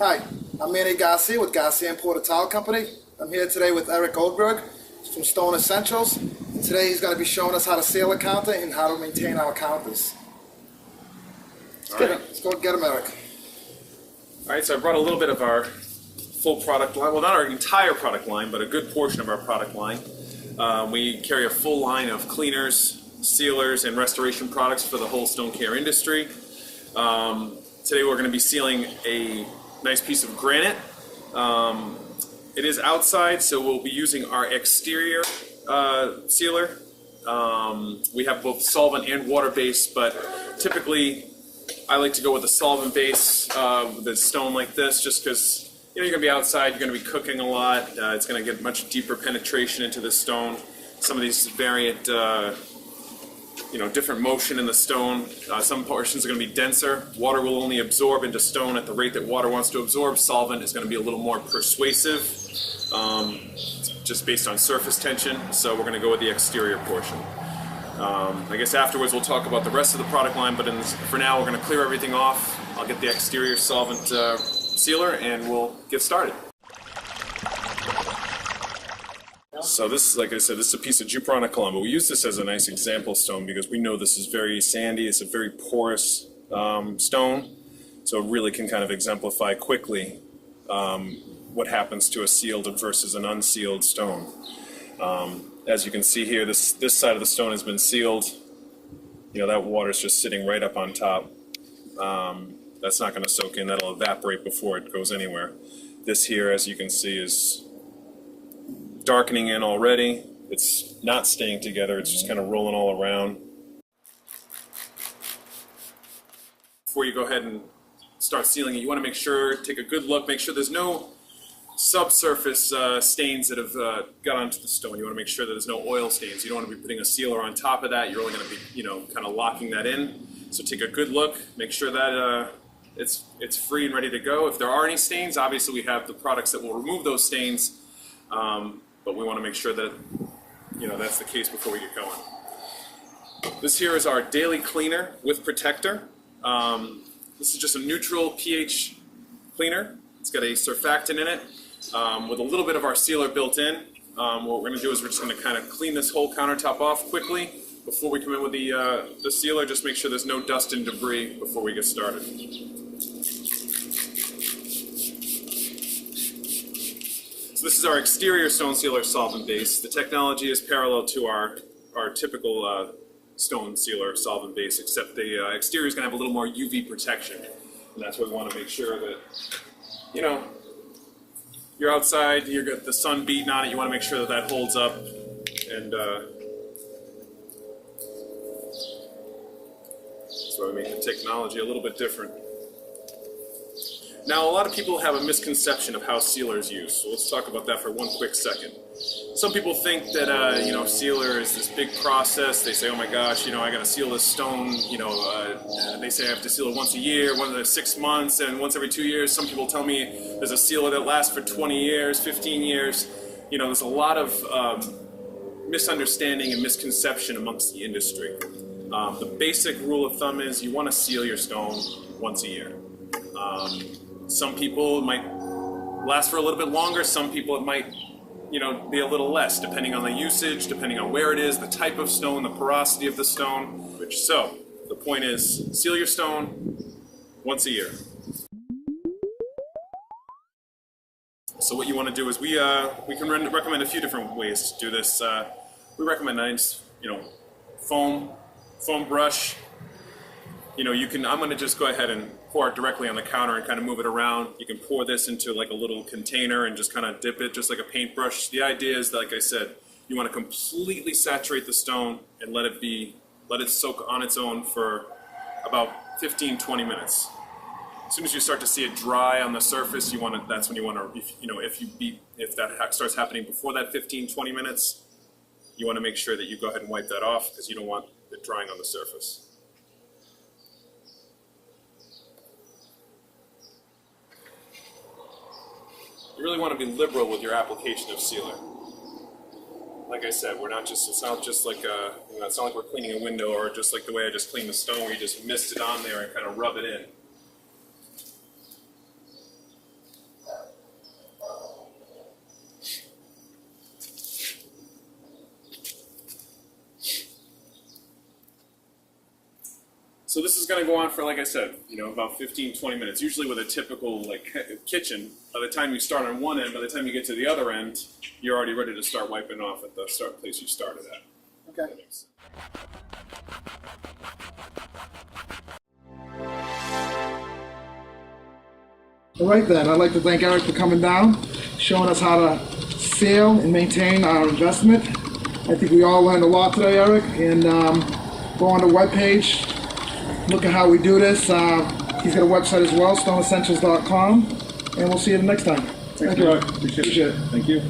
Hi, I'm Garcia with Garcia Imported Tile Company. I'm here today with Erik from Stone Essentials. And today he's going to be showing us how to seal a counter and how to maintain our counters. Let's go get him, Erik. All right, so I brought a little bit of our full product line. Well, not our entire product line, but a good portion of our product line. We carry a full line of cleaners, sealers, and restoration products for the whole stone care industry. Today we're going to be sealing a nice piece of granite. It is outside, so we'll be using our exterior sealer. We have both solvent and water-based, but typically I like to go with a solvent base with a stone like this, just because you're going to be outside, you're going to be cooking a lot. It's going to get much deeper penetration into the stone. Some of these variant different motion in the stone. Some portions are going to be denser. Water will only absorb into stone at the rate that water wants to absorb. Solvent is going to be a little more persuasive, just based on surface tension. So we're going to go with the exterior portion. I guess afterwards we'll talk about the rest of the product line, but for now we're going to clear everything off. I'll get the exterior solvent sealer and we'll get started. So this, like I said, this is a piece of Jupron Columba. We use this as a nice example stone because we know this is very sandy. It's a very porous stone, so it really can kind of exemplify quickly what happens to a sealed versus an unsealed stone. As you can see here, this side of the stone has been sealed. That water's just sitting right up on top. That's not going to soak in. That'll evaporate before it goes anywhere. This here, as you can see, is darkening in already. It's not staying together. It's just kind of rolling all around. Before you go ahead and start sealing it, you want to make sure, take a good look, make sure there's no subsurface stains that have got onto the stone. You want to make sure that there's no oil stains. You don't want to be putting a sealer on top of that. You're only going to be, kind of locking that in. So take a good look, make sure that it's free and ready to go. If there are any stains, obviously we have the products that will remove those stains. But we want to make sure that that's the case before we get going. This here is our daily cleaner with protector. This is just a neutral pH cleaner. It's got a surfactant in it with a little bit of our sealer built in. What we're going to do is we're just going to kind of clean this whole countertop off quickly before we come in with the sealer. Just make sure there's no dust and debris before we get started. So this is our exterior stone sealer solvent base. The technology is parallel to our typical stone sealer solvent base, except the exterior is going to have a little more UV protection. And that's what we want to make sure that, you're outside, you got the sun beating on it, you want to make sure that that holds up. And that's why we make the technology a little bit different. Now, a lot of people have a misconception of how sealer is used, so let's talk about that for one quick second. Some people think that, sealer is this big process. They say, oh my gosh, I got to seal this stone, they say I have to seal it once a year, once every 6 months, and once every 2 years. Some people tell me there's a sealer that lasts for 20 years, 15 years. There's a lot of misunderstanding and misconception amongst the industry. The basic rule of thumb is you want to seal your stone once a year. Some people it might last for a little bit longer. Some people it might, be a little less, depending on the usage, depending on where it is, the type of stone, the porosity of the stone. So the point is, seal your stone once a year. So what you want to do is we can recommend a few different ways to do this. We recommend nice, foam brush. I'm going to just go ahead and pour it directly on the counter and kind of move it around. You can pour this into like a little container and just kind of dip it just like a paintbrush. The idea is, like I said, you want to completely saturate the stone and let it soak on its own for about 15-20 minutes. As soon as you start to see it dry on the surface, that's when you want to, if that starts happening before that 15-20 minutes, you want to make sure that you go ahead and wipe that off because you don't want it drying on the surface. You really want to be liberal with your application of sealer. Like I said, it's not just like it's not like we're cleaning a window or just like the way I just cleaned the stone where you just mist it on there and kind of rub it in. So this is going to go on for, like I said, about 15, 20 minutes. Usually with a typical kitchen, by the time you start on one end, by the time you get to the other end, you're already ready to start wiping off at the start place you started at. Okay. All right then, I'd like to thank Erik for coming down, showing us how to seal and maintain our investment. I think we all learned a lot today, Erik, and go on the webpage, look at how we do this. He's got a website as well, stoneessentials.com, and we'll see you the next time. Thank you. Appreciate it. Appreciate it. Thank you.